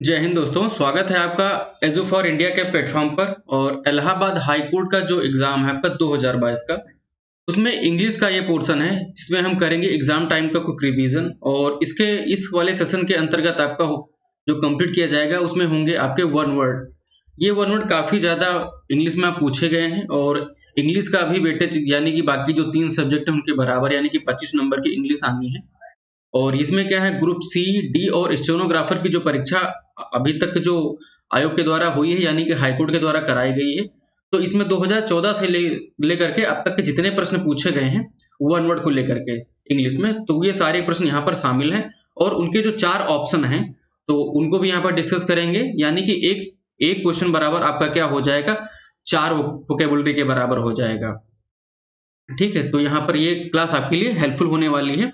जय हिंद दोस्तों, स्वागत है आपका एजू फॉर इंडिया के प्लेटफॉर्म पर। और इलाहाबाद हाई कोर्ट का जो एग्जाम है आपका 2022 का, उसमें इंग्लिश का ये पोर्शन है जिसमें हम करेंगे एग्जाम टाइम का क्विक रिवीजन। और इस वाले सेशन के अंतर्गत आपका जो कंप्लीट किया जाएगा उसमें होंगे आपके वन वर्ड। ये वन वर्ड काफी ज्यादा इंग्लिश में आप पूछे गए हैं और इंग्लिश का भी वेटेज यानी कि बाकी जो 3 सब्जेक्ट है उनके बराबर यानी कि 25 नंबर की इंग्लिश आनी है। और इसमें क्या है, ग्रुप सी, डी और स्टेनोग्राफर की जो परीक्षा अभी तक जो आयोग के द्वारा हुई है यानी कि हाईकोर्ट के द्वारा कराई गई है, तो इसमें 2014 से लेकर के अब तक के जितने प्रश्न पूछे गए हैं वन वर्ड को लेकर के इंग्लिश में, तो ये सारे प्रश्न यहाँ पर शामिल हैं। और उनके जो 4 ऑप्शन हैं तो उनको भी यहाँ पर डिस्कस करेंगे, यानी कि एक क्वेश्चन बराबर आपका क्या हो जाएगा, 4 वोकेबुलरी के बराबर हो जाएगा। ठीक है, तो यहाँ पर ये क्लास आपके लिए हेल्पफुल होने वाली है।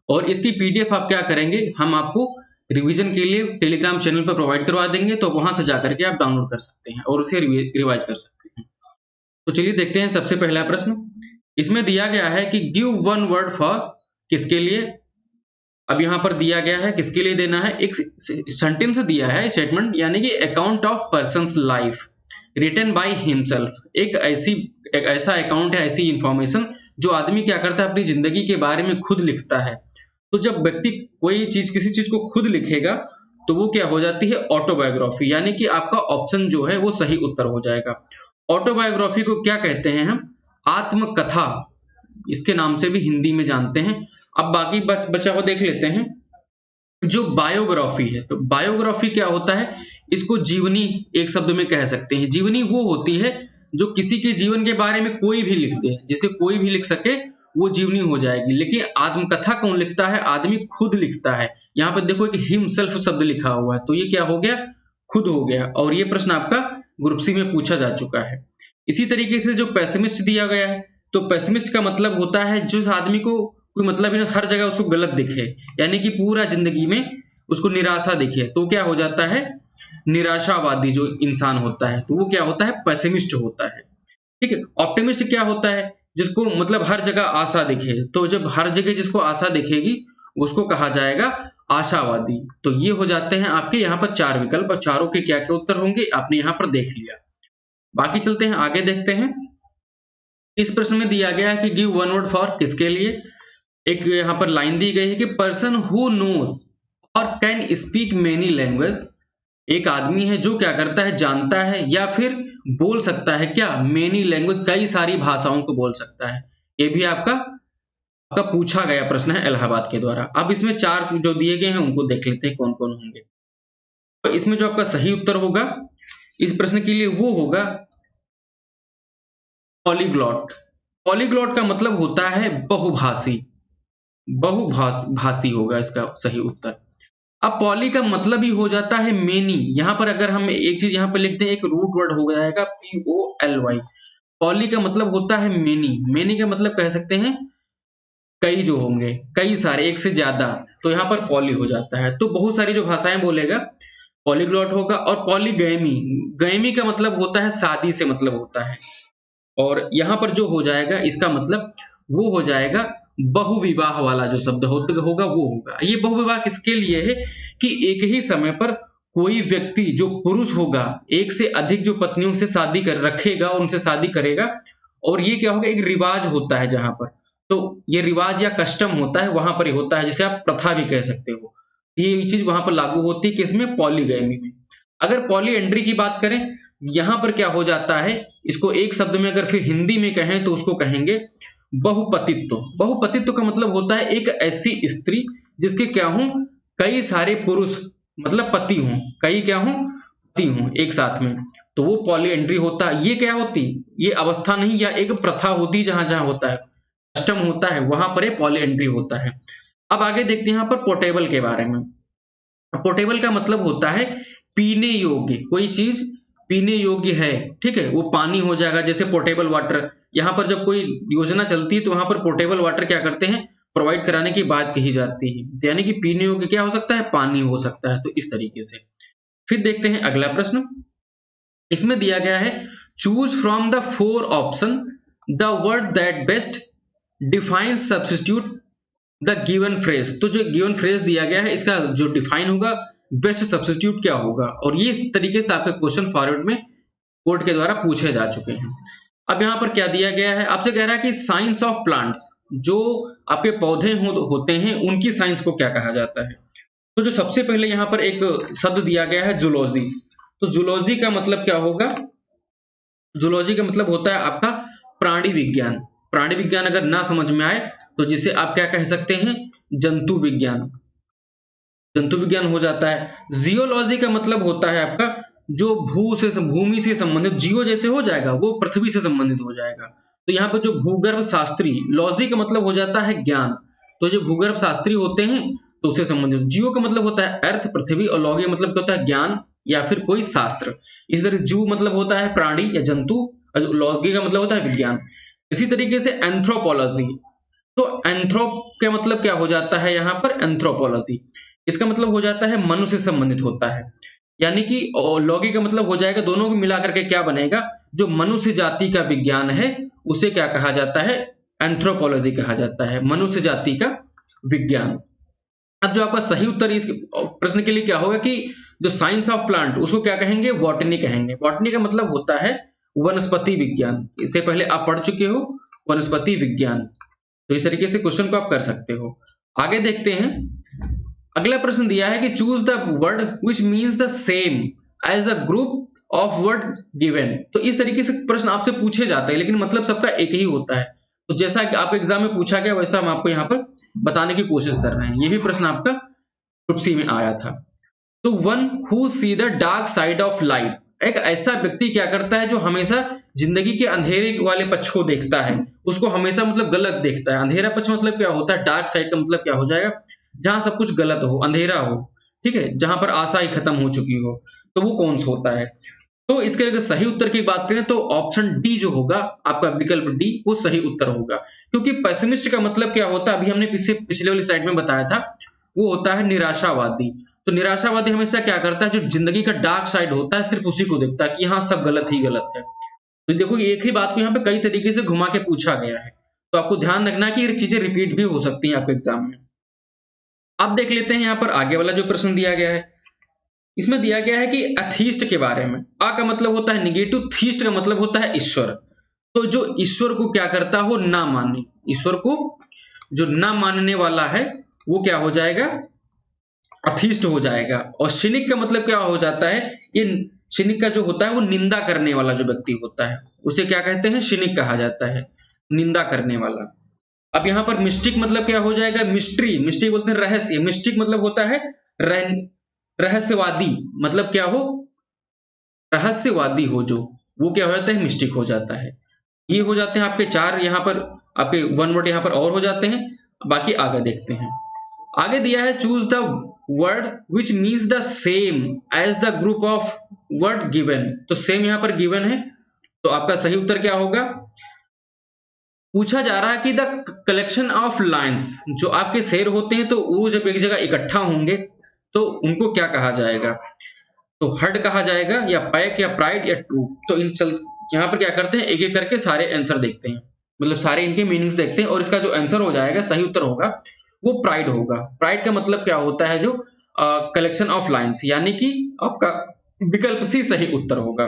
और इसकी पीडीएफ आप क्या करेंगे, हम आपको रिवीजन के लिए टेलीग्राम चैनल पर प्रोवाइड करवा देंगे, तो वहां से जाकर के आप डाउनलोड कर सकते हैं और उसे रिवाइज कर सकते हैं। तो चलिए देखते हैं सबसे पहला प्रश्न। इसमें दिया गया है कि गिव वन वर्ड फॉर, किसके लिए। अब यहाँ पर दिया गया है किसके लिए देना है, एक सेंटेंस दिया है, स्टेटमेंट, यानी कि account of person's life written by himself. एक ऐसा अकाउंट है, ऐसी इंफॉर्मेशन जो आदमी क्या करता है, अपनी जिंदगी के बारे में खुद लिखता है। तो जब व्यक्ति कोई चीज, किसी चीज को खुद लिखेगा तो वो क्या हो जाती है, ऑटोबायोग्राफी, यानी कि आपका ऑप्शन जो है वो सही उत्तर हो जाएगा। ऑटोबायोग्राफी को क्या कहते हैं हम, आत्मकथा, इसके नाम से भी हिंदी में जानते हैं। अब बाकी बचा हुआ देख लेते हैं। जो बायोग्राफी है, तो बायोग्राफी क्या होता है, इसको जीवनी एक शब्द में कह सकते हैं। जीवनी वो होती है जो किसी के जीवन के बारे में कोई भी लिख दे, जैसे कोई भी लिख सके वो जीवनी हो जाएगी। लेकिन आत्मकथा कौन लिखता है, आदमी खुद लिखता है। यहाँ पर देखो कि हिमसेल्फ शब्द लिखा हुआ है, तो ये क्या हो गया, खुद हो गया। और ये प्रश्न आपका ग्रुप सी में पूछा जा चुका है। इसी तरीके से जो पेसिमिस्ट दिया गया है, तो पेसिमिस्ट का मतलब होता है जिस आदमी को कोई मतलब ही हर जगह उसको गलत दिखे, यानी कि पूरा जिंदगी में उसको निराशा दिखे, तो क्या हो जाता है, निराशावादी जो इंसान होता है, तो वो क्या होता है, पेसिमिस्ट होता है। ठीक है। ऑप्टिमिस्ट क्या होता है, जिसको मतलब हर जगह आशा दिखे, तो जब हर जगह जिसको आशा दिखेगी उसको कहा जाएगा आशावादी। तो ये हो जाते हैं आपके यहाँ पर 4 विकल्प, और चारों के क्या क्या उत्तर होंगे आपने यहाँ पर देख लिया। बाकी चलते हैं आगे, देखते हैं। इस प्रश्न में दिया गया है कि गिव वन वर्ड फॉर, किसके लिए। एक यहाँ पर लाइन दी गई है कि पर्सन हु नोज और कैन स्पीक मेनी लैंग्वेज। एक आदमी है जो क्या करता है, जानता है या फिर बोल सकता है क्या, मेनी लैंग्वेज, कई सारी भाषाओं को बोल सकता है। ये भी आपका पूछा गया प्रश्न है इलाहाबाद के द्वारा। अब इसमें 4 जो दिए गए हैं उनको देख लेते हैं कौन कौन होंगे। तो इसमें जो आपका सही उत्तर होगा इस प्रश्न के लिए वो होगा पॉलीग्लॉट। पॉलीग्लॉट का मतलब होता है बहुभाषी, बहुभाषी होगा इसका सही उत्तर। अब पॉली का मतलब ही हो जाता है मेनी। यहां पर अगर हम एक चीज यहां पर लिखते हैं, एक रूट वर्ड हो जाएगा POLY। पॉली का मतलब होता है मेनी। मेनी का मतलब कह सकते हैं कई जो होंगे, कई सारे, एक से ज्यादा, तो यहाँ पर पॉली हो जाता है। तो बहुत सारी जो भाषाएं बोलेगा पॉलीग्लॉट होगा। और पॉलीगैमी, गैमी का मतलब होता है शादी से मतलब होता है। और यहाँ पर जो हो जाएगा इसका मतलब वो हो जाएगा बहुविवाह वाला जो शब्द होगा वो होगा। ये बहुविवाह किसके लिए है कि एक ही समय पर कोई व्यक्ति जो पुरुष होगा एक से अधिक जो पत्नियों से शादी कर रखेगा, उनसे शादी करेगा। और ये क्या होगा, एक रिवाज होता है जहां पर, तो ये रिवाज या कस्टम होता है, वहां पर ही होता है, जिसे आप प्रथा भी कह सकते हो। ये चीज वहां पर लागू होती है किसमें, पॉलीगैमी में। अगर पॉलीएंड्री की बात करें, यहां पर क्या हो जाता है, इसको एक शब्द में अगर फिर हिंदी में कहें तो उसको कहेंगे बहुपतित्व। बहुपतित्व का मतलब होता है एक ऐसी स्त्री जिसके क्या हों, कई सारे पुरुष मतलब पति हों, कई क्या हों, पति हों एक साथ में, तो वो पॉलीएंड्री होता है। ये क्या होती, ये अवस्था नहीं या एक प्रथा होती, जहां जहां होता है, कस्टम होता है, वहां पर ये पॉलीएंड्री होता है। अब आगे देखते हैं यहाँ पर पोर्टेबल के बारे में। पोर्टेबल का मतलब होता है पीने योग्य, कोई चीज पीने योग्य है। ठीक है, वो पानी हो जाएगा, जैसे पोर्टेबल वाटर। यहाँ पर जब कोई योजना चलती है तो वहां पर पोर्टेबल वाटर क्या करते हैं, प्रोवाइड कराने की बात कही जाती है, यानी कि पीने योग्य क्या हो सकता है, पानी हो सकता है। तो इस तरीके से फिर देखते हैं अगला प्रश्न। इसमें दिया गया है choose from the 4 option the word that best define substitute the given phrase. तो जो गिवन फ्रेज दिया गया है इसका जो डिफाइन होगा बेस्ट सब्स्टिट्यूट क्या होगा, और ये इस तरीके से आपके क्वेश्चन फॉरवर्ड में कोड के द्वारा पूछे जा चुके हैं। अब यहाँ पर क्या दिया गया है, आपसे कह रहा है कि साइंस ऑफ प्लांट्स, जो आपके पौधे होते हैं उनकी साइंस को क्या कहा जाता है। तो जो सबसे पहले यहाँ पर एक शब्द दिया गया है जूलॉजी। तो जूलॉजी का मतलब क्या होगा, जूलॉजी का मतलब होता है आपका प्राणी विज्ञान। प्राणी विज्ञान अगर ना समझ में आए तो जिसे आप क्या कह सकते हैं, जंतु विज्ञान, जंतु विज्ञान हो जाता है। जियोलॉजी का मतलब होता है आपका जो भूमि से संबंधित, जियो जैसे हो जाएगा वो पृथ्वी से संबंधित हो जाएगा। तो यहाँ पर जो भूगर्भ शास्त्री, लॉजी का मतलब हो जाता है ज्ञान, तो जो भूगर्भ शास्त्री होते हैं तो उससे संबंधित। जियो का मतलब होता है अर्थ, पृथ्वी, और लॉगी का मतलब क्या होता है, ज्ञान या फिर कोई शास्त्र। इस तरह जू मतलब होता है प्राणी या जंतु, लॉगी का मतलब होता है विज्ञान। इसी तरीके से एंथ्रोपोलॉजी, तो एंथ्रोप का मतलब क्या हो जाता है यहाँ पर, एंथ्रोपोलॉजी, इसका मतलब हो जाता है मनुष्य से संबंधित होता है। यानी कि लॉगी का मतलब हो जाएगा, दोनों को मिलाकर के क्या बनेगा, जो मनुष्य जाति का विज्ञान है उसे क्या कहा जाता है, एंथ्रोपोलॉजी कहा जाता है, मनुष्य जाति का विज्ञान। अब जो आपका सही उत्तर इस प्रश्न के लिए क्या होगा कि जो साइंस ऑफ प्लांट उसको क्या कहेंगे, बॉटनी कहेंगे। बॉटनी का मतलब होता है वनस्पति विज्ञान, इससे पहले आप पढ़ चुके हो वनस्पति विज्ञान। तो इस तरीके से क्वेश्चन को आप कर सकते हो। आगे देखते हैं, अगला प्रश्न दिया है कि choose the word which means the same as a group of word given. तो इस तरीके से प्रश्न आपसे पूछे जाते हैं लेकिन मतलब सबका एक ही होता है। तो जैसा कि आप एग्जाम में पूछा गया वैसा हम आपको यहाँ पर बताने की कोशिश कर रहे हैं। ये भी प्रश्न आपका ग्रुप सी में आया था। तो one who see the dark side of life, एक ऐसा व्यक्ति क्या करता है जो हमेशा जिंदगी के अंधेरे वाले पक्ष को देखता है, उसको हमेशा मतलब गलत देखता है। अंधेरा पक्ष मतलब क्या होता है, डार्क साइड का मतलब क्या हो जाएगा, जहां सब कुछ गलत हो, अंधेरा हो, ठीक है, जहां पर आशा ही खत्म हो चुकी हो, तो वो कौन सा होता है। तो इसके अगर सही उत्तर की बात करें तो ऑप्शन डी जो होगा आपका विकल्प डी वो सही उत्तर होगा। क्योंकि पेसिमिस्ट का मतलब क्या होता है, अभी हमने पिछले वाली स्लाइड में बताया था, वो होता है निराशावादी। तो निराशावादी हमेशा क्या करता है, जो जिंदगी का डार्क साइड होता है सिर्फ उसी को देखता है कि हाँ सब गलत ही गलत है। तो देखो एक ही बात को यहाँ पे कई तरीके से घुमा के पूछा गया है, तो आपको ध्यान रखना कि ये चीजें रिपीट भी हो सकती हैं आपके एग्जाम में। अब देख लेते हैं यहाँ पर आगे वाला जो प्रश्न दिया गया है। इसमें दिया गया है कि अथीस्ट के बारे में। आ का मतलब होता है निगेटिव, थीस्ट का मतलब होता है ईश्वर। तो जो ईश्वर को क्या करता हो, ना माने, ईश्वर को जो ना मानने वाला है वो क्या हो जाएगा, अथीस्ट हो जाएगा। और सिनिक का मतलब क्या हो जाता है, ये सिनिक का जो होता है वो निंदा करने वाला जो व्यक्ति होता है उसे क्या कहते हैं, सिनिक कहा जाता है, निंदा करने वाला। अब यहाँ पर मिस्टिक मतलब क्या हो जाएगा, मिस्ट्री, मिस्ट्री बोलते हैं रहस्य, मिस्टिक मतलब होता है रहस्यवादी, मतलब क्या हो, रहस्यवादी हो जो, वो क्या हो जाता है, मिस्टिक हो जाता है। ये हो जाते हैं आपके चार, यहाँ पर आपके वन वर्ड यहाँ पर और हो जाते हैं। बाकी आगे देखते हैं। आगे दिया है choose the word which means the same as the group of word given. तो सेम यहाँ पर गिवन है, तो आपका सही उत्तर क्या होगा। पूछा जा रहा है कि द कलेक्शन ऑफ लाइन्स, जो आपके शेर होते हैं तो वो जब एक जगह इकट्ठा होंगे तो उनको क्या कहा जाएगा, तो हर्ड कहा जाएगा या पैक या प्राइड या ट्रू। तो यहाँ पर क्या करते हैं, एक एक करके सारे आंसर देखते हैं, मतलब सारे इनके मीनिंग्स देखते हैं, और इसका जो आंसर हो जाएगा, सही उत्तर होगा वो प्राइड होगा। प्राइड का मतलब क्या होता है, जो कलेक्शन ऑफ लाइन्स, यानी कि आपका विकल्प सी सही उत्तर होगा।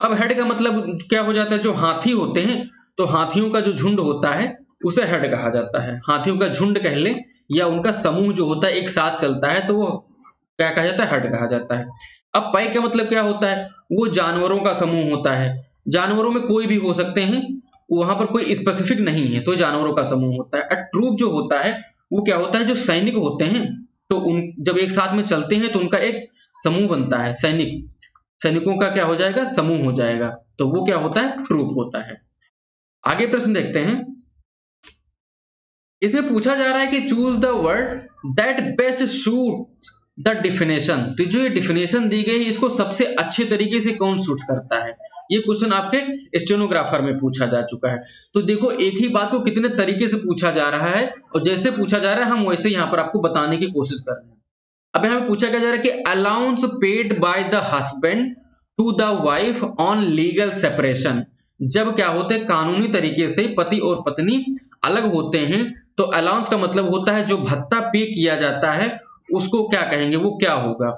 अब हेड का मतलब क्या हो जाता है, जो हाथी होते हैं तो हाथियों का जो झुंड होता है उसे हेड कहा जाता है। हाथियों का झुंड कह ले या उनका समूह जो होता है एक साथ चलता है तो वो क्या कहा जाता है, हेड कहा जाता है। अब पैक का मतलब क्या होता है, वो जानवरों का समूह होता है। जानवरों में कोई भी हो सकते हैं, वहां पर कोई स्पेसिफिक नहीं है, तो जानवरों का समूह होता है। ट्रूप जो होता है वो क्या होता है, जो सैनिक होते हैं तो उन जब एक साथ में चलते हैं तो उनका एक समूह बनता है, सैनिकों का क्या हो जाएगा, समूह हो जाएगा, तो वो क्या होता है, ट्रूप होता है। आगे प्रश्न देखते हैं। इसमें पूछा जा रहा है कि choose the word that best suit the definition. तो जो ये डिफिनेशन दी गई है इसको सबसे अच्छे तरीके से कौन सूट करता है, ये क्वेश्चन आपके स्टेनोग्राफर में पूछा जा चुका है। तो देखो एक ही बात को कितने तरीके से पूछा जा रहा है, और जैसे पूछा जा रहा है हम वैसे यहाँ पर आपको बताने की कोशिश कर रहे हैं। अब यहाँ पूछा क्या जा रहा है कि allowance paid by the husband to the wife on legal separation. जब क्या होते हैं, कानूनी तरीके से पति और पत्नी अलग होते हैं तो अलाउंस का मतलब होता है जो भत्ता पे किया जाता है उसको क्या कहेंगे, वो क्या होगा।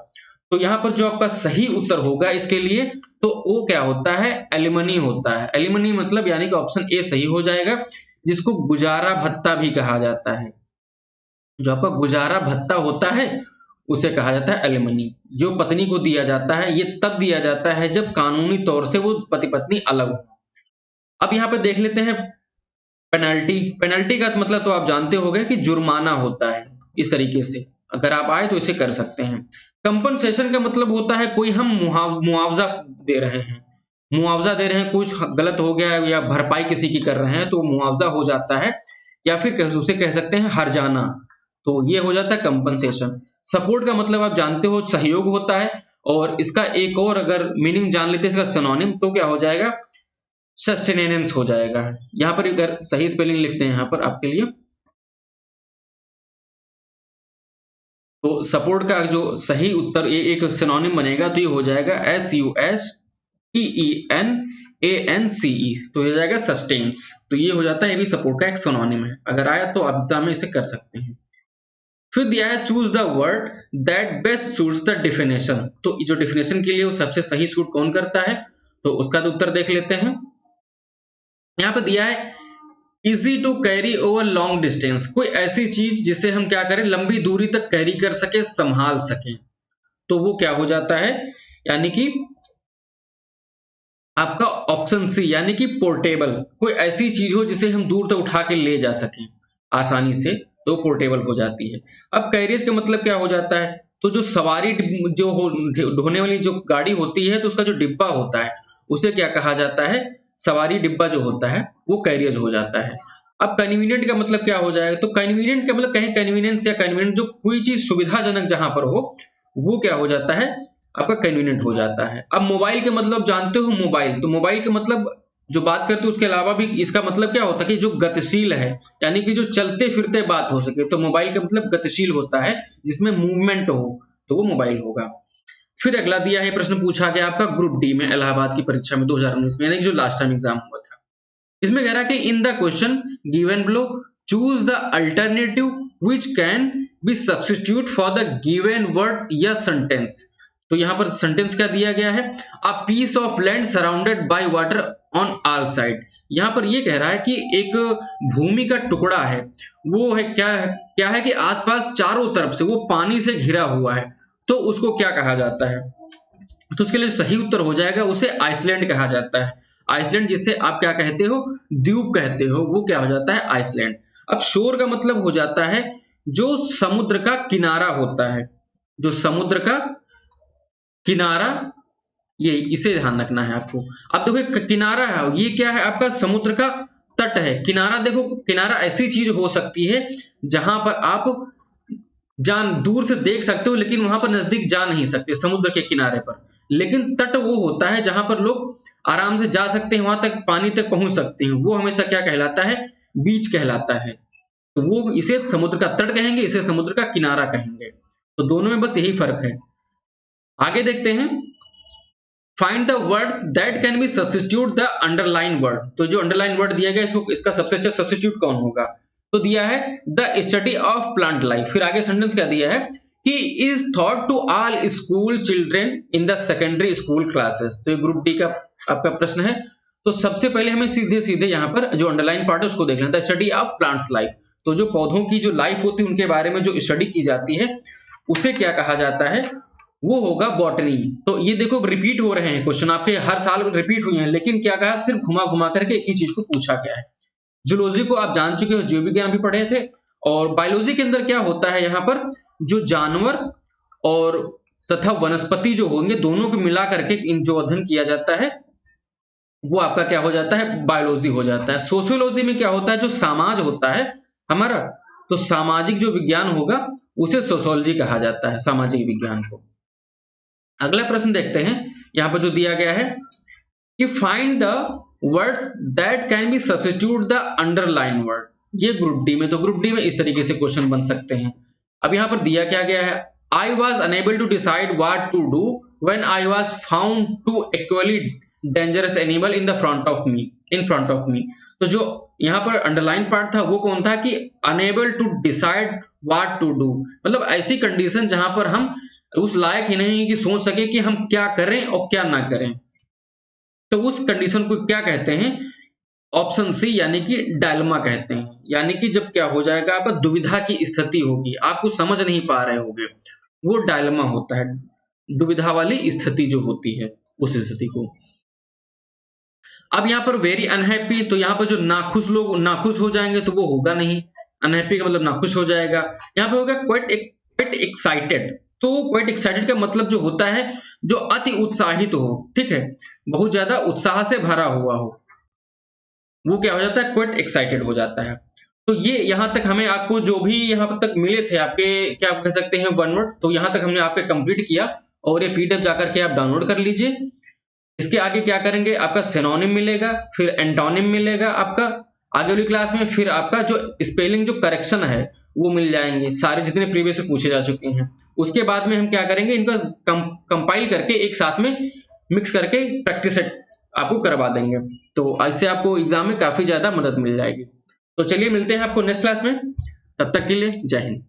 तो यहाँ पर जो आपका सही उत्तर होगा इसके लिए, तो वो क्या होता है, एलिमनी होता है। एलिमनी मतलब यानी कि ऑप्शन ए सही हो जाएगा, जिसको गुजारा भत्ता भी कहा जाता है। जो आपका गुजारा भत्ता होता है उसे कहा जाता है एलिमनी। जो पत्नी को दिया जाता है ये तब दिया जाता है जब कानूनी तौर से वो पति पत्नी अलग हो। अब यहाँ पे देख लेते हैं पेनल्टी। पेनल्टी का मतलब तो आप जानते होंगे कि जुर्माना होता है। इस तरीके से अगर आप आए तो इसे कर सकते हैं। कंपनसेशन का मतलब होता है कोई हम मुआवजा दे रहे हैं, मुआवजा दे रहे हैं, कुछ गलत हो गया या भरपाई किसी की कर रहे हैं तो मुआवजा हो जाता है, या फिर उसे कह सकते हैं हर्जाना, तो ये हो जाता है कंपनसेशन। सपोर्ट का मतलब आप जानते हो सहयोग होता है, और इसका एक और अगर मीनिंग जान लेते हैं इसका सिनोनिम, तो क्या हो जाएगा, सस्टेनेंस हो जाएगा। यहाँ पर अगर सही स्पेलिंग लिखते हैं यहाँ पर आपके लिए, तो सपोर्ट का जो सही उत्तर ये एक सिनोनिम बनेगा तो ये हो जाएगा SUSTENANCE, तो ये हो जाएगा सस्टेन्स। तो ये हो जाता है, ये भी सपोर्ट का एक सिनोनिम है। अगर आया तो आप एग्जाम में इसे कर सकते हैं। फिर दिया है choose the word that best suits the definition. तो जो डेफिनेशन के लिए वो सबसे सही सूट कौन करता है, तो उसका तो उत्तर देख लेते हैं। यहाँ पे दिया है easy to carry over long distance, कोई ऐसी चीज जिसे हम क्या करें, लंबी दूरी तक कैरी कर सके, संभाल सके, तो वो क्या हो जाता है, यानी कि आपका ऑप्शन सी, यानी कि पोर्टेबल। कोई ऐसी चीज हो जिसे हम दूर तक उठा के ले जा सकें आसानी से, तो पोर्टेबल हो जाती है। अब कैरियज का मतलब क्या हो जाता है, तो जो सवारी जो ढोने वाली जो गाड़ी होती है तो उसका जो डिब्बा होता है उसे क्या कहा जाता है, सवारी डिब्बा जो होता है वो कैरियज हो जाता है। अब कन्वीनियंट का मतलब क्या हो जाएगा, तो कन्वीनियंट का मतलब कहीं कन्वीनियंस या कन्वीनियंट, जो कोई चीज सुविधाजनक जहां पर हो वो क्या हो जाता है, आपका कन्वीनियंट हो जाता है। अब मोबाइल के मतलब जानते हो, मोबाइल, तो मोबाइल के मतलब जो बात करते हैं उसके अलावा भी इसका मतलब क्या होता है कि जो गतिशील है, यानी कि जो चलते फिरते बात हो सके, तो मोबाइल का मतलब गतिशील होता है, जिसमें मूवमेंट हो, तो वो मोबाइल होगा। फिर अगला दिया है, प्रश्न पूछा गया आपका ग्रुप डी में इलाहाबाद की परीक्षा में 2019 में, यानी कि जो लास्ट टाइम एग्जाम हुआ था। इसमें कह रहा है कि in the question given below choose the alternative which can be substitute for the given word या सेंटेंस। तो यहाँ पर सेंटेंस क्या दिया गया है, a piece of land surrounded by water on all side. यहाँ पर ये कह रहा है कि एक भूमि का टुकड़ा है, वो है क्या है कि आसपास चारों तरफ से वो पानी से घिरा हुआ है, तो उसको क्या कहा जाता है, तो उसके लिए सही उत्तर हो जाएगा, उसे आइसलैंड कहा जाता है। आइसलैंड जिसे आप क्या कहते हो, द्वीप कहते हो, वो क्या हो जाता है, आइसलैंड। अब शोर का मतलब हो जाता है जो समुद्र का किनारा होता है, जो समुद्र का किनारा, ये इसे ध्यान रखना है आपको। अब देखो किनारा है, ये क्या है, आपका समुद्र का तट है। किनारा देखो, किनारा ऐसी चीज हो सकती है जहां पर आप दूर से देख सकते हो लेकिन वहां पर नजदीक जा नहीं सकते समुद्र के किनारे पर। लेकिन तट वो होता है जहां पर लोग आराम से जा सकते हैं, वहां तक पानी तक पहुंच सकते हैं, वो हमेशा क्या कहलाता है, बीच कहलाता है। तो वो इसे समुद्र का तट कहेंगे, इसे समुद्र का किनारा कहेंगे। तो दोनों में बस यही फर्क है। आगे देखते हैं, find the word that can be substitute the underline word. तो जो अंडरलाइन वर्ड दिया गया इसका सबसे अच्छा सब्स्टिट्यूट कौन होगा, तो दिया है the study of plant life. फिर आगे सेंटेंस क्या दिया है, he is thought to all school children in the secondary school classes. तो ये ग्रुप डी का आपका प्रश्न है। तो सबसे पहले हमें सीधे सीधे यहाँ पर जो अंडरलाइन पार्ट है उसको देख लें, the study of plants life. तो जो पौधों की जो लाइफ होती है उनके बारे में जो स्टडी की जाती है उसे क्या कहा जाता है, वो होगा बॉटनी। तो ये देखो रिपीट हो रहे हैं क्वेश्चन, आपके हर साल रिपीट हुए हैं, लेकिन क्या कहा, सिर्फ घुमा घुमा करके एक ही चीज को पूछा गया है। जूलॉजी को आप जान चुके हो, जीव विज्ञान भी पढ़े थे। और बायोलॉजी के अंदर क्या होता है, यहाँ पर जो जानवर और तथा वनस्पति जो होंगे दोनों को मिला करके जो अध्ययन किया जाता है वो आपका क्या हो जाता है, बायोलॉजी हो जाता है। सोशियोलॉजी में क्या होता है, जो समाज होता है हमारा, तो सामाजिक जो विज्ञान होगा उसे सोशियोलॉजी कहा जाता है, सामाजिक विज्ञान को। अगला प्रश्न देखते हैं, यहां पर जो दिया गया है कि find the words that can be substitute the underline word. ये ग्रुप डी में, तो ग्रुप डी में इस तरीके से क्वेश्चन बन सकते हैं। अब यहां पर दिया क्या गया है, I was unable to decide what to do when I was found to equally dangerous animal in front of me. तो जो यहाँ पर अंडरलाइन पार्ट था वो कौन था कि unable to decide what to do, मतलब ऐसी कंडीशन जहां पर हम उस लायक ही नहीं कि सोच सके कि हम क्या करें और क्या ना करें। तो उस कंडीशन को क्या कहते हैं? ऑप्शन सी यानी कि डायलमा कहते हैं। यानी कि जब क्या हो जाएगा, आपका दुविधा की स्थिति होगी, आप कुछ समझ नहीं पा रहे होगे, वो डायलमा होता है। दुविधा वाली स्थिति जो होती है उस स्थिति को। अब यहाँ पर वेरी अनहैप्पी, तो यहाँ पर जो नाखुश लोग नाखुश हो जाएंगे तो वो होगा नहीं, अनहैप्पी का मतलब नाखुश हो जाएगा। यहाँ पे होगा क्वाइट एक्साइटेड, तो क्वाइट एक्साइटेड का मतलब जो होता है जो अति उत्साहित हो, ठीक है, बहुत ज्यादा उत्साह से भरा हुआ हो, वो क्या हो जाता है? क्वाइट एक्साइटेड हो जाता है। तो ये यहाँ तक हमें आपको जो भी यहाँ तक मिले थे आपके, क्या आप कह सकते हैं, वन वर्ड, तो यहाँ तक हमने आपके कंप्लीट किया और ये पीडीएफ जाकर के आप डाउनलोड कर लीजिए। इसके आगे क्या करेंगे, आपका सिनोनिम मिलेगा, फिर एंटोनिम मिलेगा आपका आगे वाली क्लास में, फिर आपका जो स्पेलिंग जो करेक्शन है वो मिल जाएंगे, सारे जितने प्रीवियस से पूछे जा चुके हैं। उसके बाद में हम क्या करेंगे, इनका कंपाइल करके एक साथ में मिक्स करके प्रैक्टिस आपको करवा देंगे। तो इससे आपको एग्जाम में काफी ज्यादा मदद मिल जाएगी। तो चलिए मिलते हैं आपको नेक्स्ट क्लास में, तब तक के लिए जय हिंद।